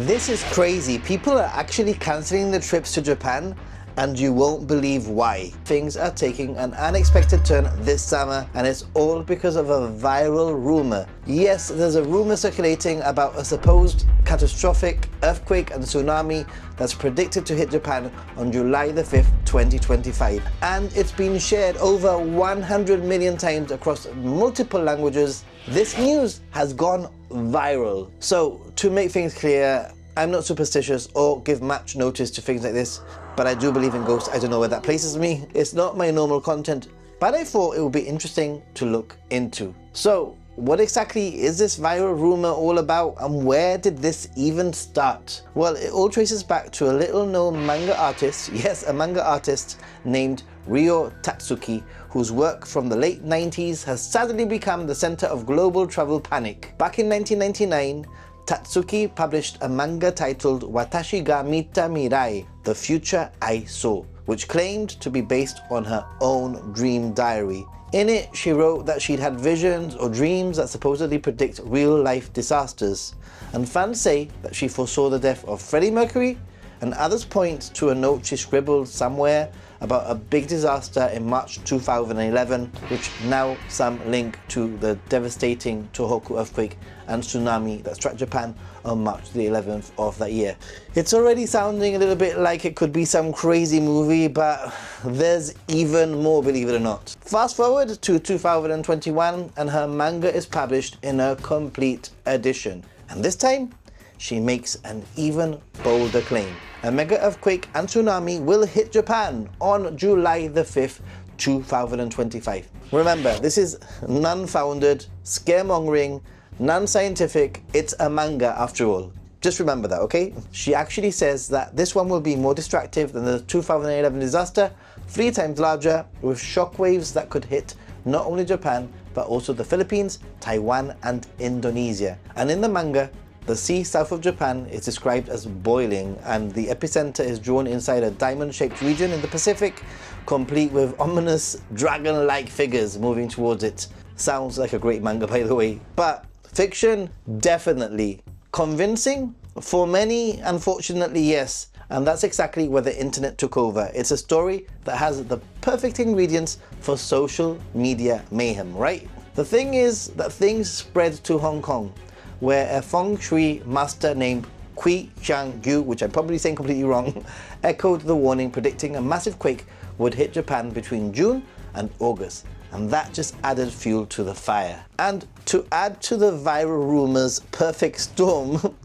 This is crazy. People are actually cancelling the trips to Japan, and you won't believe why. Things are taking an unexpected turn this summer, and it's all because of a viral rumour. Yes, there's a rumour circulating about a supposed catastrophic earthquake and tsunami that's predicted to hit Japan on July the 5th, 2025. And it's been shared over 100 million times across multiple languages. This news has gone viral. So, to make things clear, I'm not superstitious or give much notice to things like this, but I do believe in ghosts. I don't know where that places me. It's not my normal content, but I thought it would be interesting to look into. So, what exactly is this viral rumor all about, and where did this even start? Well, it all traces back to a little known manga artist, yes, a manga artist named Ryo Tatsuki, whose work from the late 90s has sadly become the center of global travel panic. Back in 1999, Tatsuki published a manga titled Watashi ga Mita Mirai, The Future I Saw, which claimed to be based on her own dream diary. In it, she wrote that she'd had visions or dreams that supposedly predict real-life disasters, and fans say that she foresaw the death of Freddie Mercury, and others point to a note she scribbled somewhere about a big disaster in March 2011, which now some link to the devastating Tohoku earthquake and tsunami that struck Japan on March the 11th of that year. It's already sounding a little bit like it could be some crazy movie, but there's even more, believe it or not. Fast forward to 2021 and her manga is published in a complete edition. And this time, she makes an even bolder claim. A mega earthquake and tsunami will hit Japan on July the 5th, 2025. Remember, this is non-founded, scaremongering, non-scientific, it's a manga after all. Just remember that, okay? She actually says that this one will be more destructive than the 2011 disaster, 3 times larger, with shockwaves that could hit not only Japan, but also the Philippines, Taiwan, and Indonesia. And in the manga, the sea south of Japan is described as boiling, and the epicenter is drawn inside a diamond-shaped region in the Pacific, complete with ominous dragon-like figures moving towards it. Sounds like a great manga, by the way. But fiction, definitely. Convincing? For many, unfortunately, yes. And that's exactly where the internet took over. It's a story that has the perfect ingredients for social media mayhem, right? The thing is that things spread to Hong Kong, where a feng shui master named Kui Xiang Yu, which I'm probably saying completely wrong, echoed the warning predicting a massive quake would hit Japan between June and August. And that just added fuel to the fire. And to add to the viral rumors perfect storm,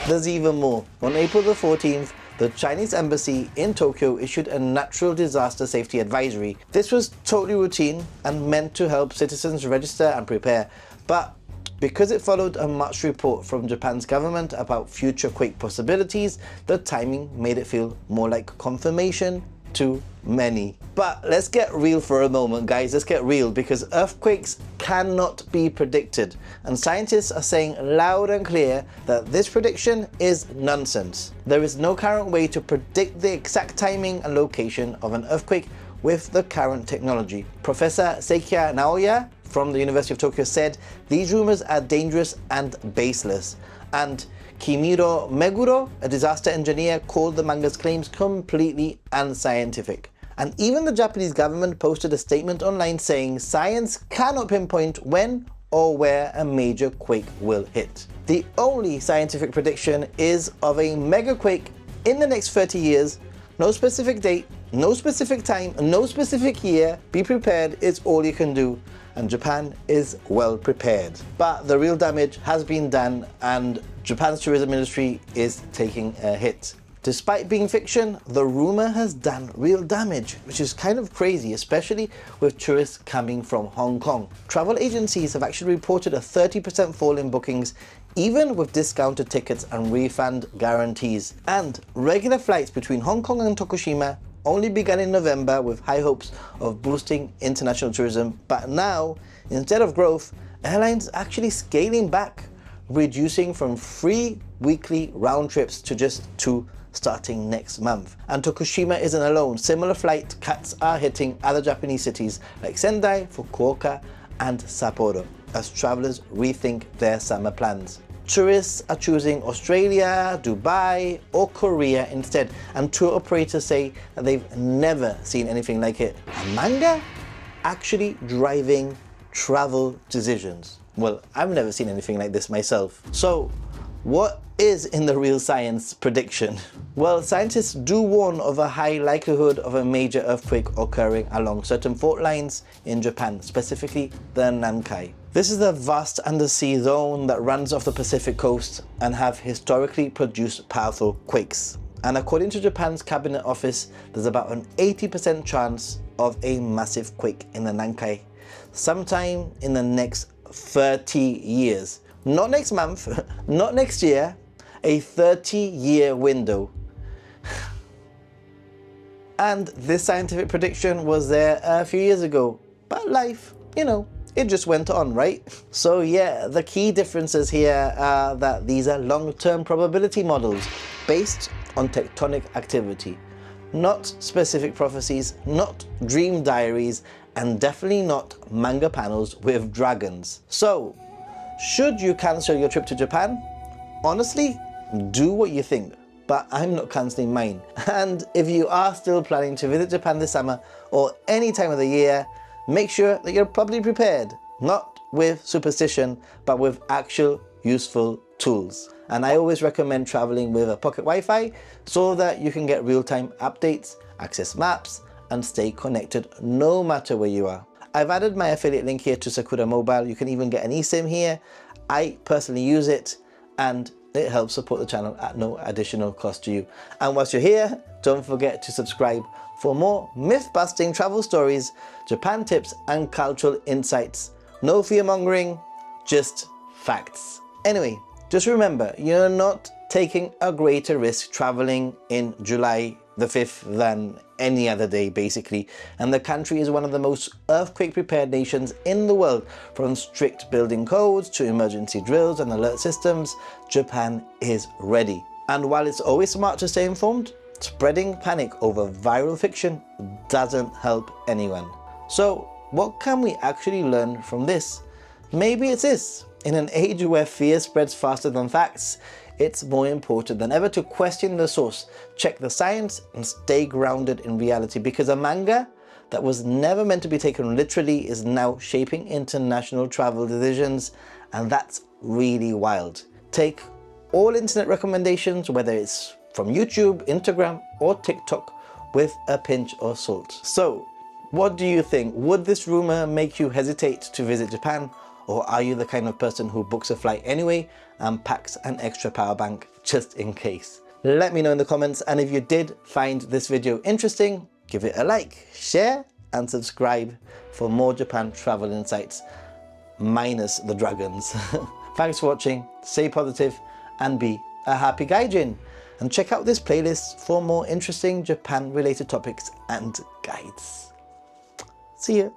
there's even more. On April the 14th, the Chinese embassy in Tokyo issued a natural disaster safety advisory. This was totally routine and meant to help citizens register and prepare, but because it followed a March report from Japan's government about future quake possibilities, the timing made it feel more like confirmation to many. But let's get real for a moment, guys. Let's get real, because earthquakes cannot be predicted. And scientists are saying loud and clear that this prediction is nonsense. There is no current way to predict the exact timing and location of an earthquake with the current technology. Professor Seikia Naoya from the University of Tokyo said these rumors are dangerous and baseless. And Kimiro Meguro, a disaster engineer, called the manga's claims completely unscientific. And even the Japanese government posted a statement online saying science cannot pinpoint when or where a major quake will hit. The only scientific prediction is of a mega quake in the next 30 years. No specific date, no specific time, no specific year. Be prepared is all you can do. And Japan is well prepared. But the real damage has been done, and Japan's tourism industry is taking a hit. Despite being fiction, the rumor has done real damage, which is kind of crazy, especially with tourists coming from Hong Kong. Travel agencies have actually reported a 30% fall in bookings, even with discounted tickets and refund guarantees. And regular flights between Hong Kong and Tokushima only began in November with high hopes of boosting international tourism, but now, instead of growth, airlines are actually scaling back, reducing from 3 weekly round trips to just 2 starting next month. And Tokushima isn't alone. Similar flight cuts are hitting other Japanese cities like Sendai, Fukuoka, and Sapporo as travelers rethink their summer plans. Tourists are choosing Australia, Dubai, or Korea instead, and tour operators say that they've never seen anything like it. A manga actually driving travel decisions. Well, I've never seen anything like this myself. So, what is in the real science prediction? Well, scientists do warn of a high likelihood of a major earthquake occurring along certain fault lines in Japan, specifically the Nankai. This is a vast undersea zone that runs off the Pacific coast and have historically produced powerful quakes. And according to Japan's Cabinet Office, there's about an 80% chance of a massive quake in the Nankai sometime in the next 30 years. Not next month, not next year, a 30-year window. And this scientific prediction was there a few years ago, but life, it just went on, right? So yeah, the key differences here are that these are long-term probability models based on tectonic activity, not specific prophecies, not dream diaries, and definitely not manga panels with dragons. So, should you cancel your trip to Japan? Honestly, do what you think, but I'm not cancelling mine. And if you are still planning to visit Japan this summer or any time of the year, make sure that you're properly prepared, not with superstition, but with actual useful tools. And I always recommend traveling with a pocket Wi-Fi so that you can get real-time updates, access maps, and stay connected no matter where you are. I've added my affiliate link here to Sakura Mobile. You can even get an eSIM here. I personally use it and it helps support the channel at no additional cost to you. And whilst you're here, don't forget to subscribe for more myth-busting travel stories, Japan tips, and cultural insights. No fear-mongering, just facts. Anyway, just remember, you're not taking a greater risk traveling in July the 5th than any other day, basically. And the country is one of the most earthquake prepared nations in the world. From strict building codes to emergency drills and alert systems, Japan is ready. And while it's always smart to stay informed, spreading panic over viral fiction doesn't help anyone. So what can we actually learn from this? Maybe it's this: in an age where fear spreads faster than facts, it's more important than ever to question the source, check the science, and stay grounded in reality, because a manga that was never meant to be taken literally is now shaping international travel decisions, and that's really wild. Take all internet recommendations, whether it's from YouTube, Instagram, or TikTok, with a pinch of salt. So, what do you think? Would this rumor make you hesitate to visit Japan? Or are you the kind of person who books a flight anyway and packs an extra power bank just in case? Let me know in the comments, and if you did find this video interesting, give it a like, share, and subscribe for more Japan travel insights, minus the dragons. Thanks for watching, stay positive, and be a happy gaijin. And check out this playlist for more interesting Japan related topics and guides. See ya.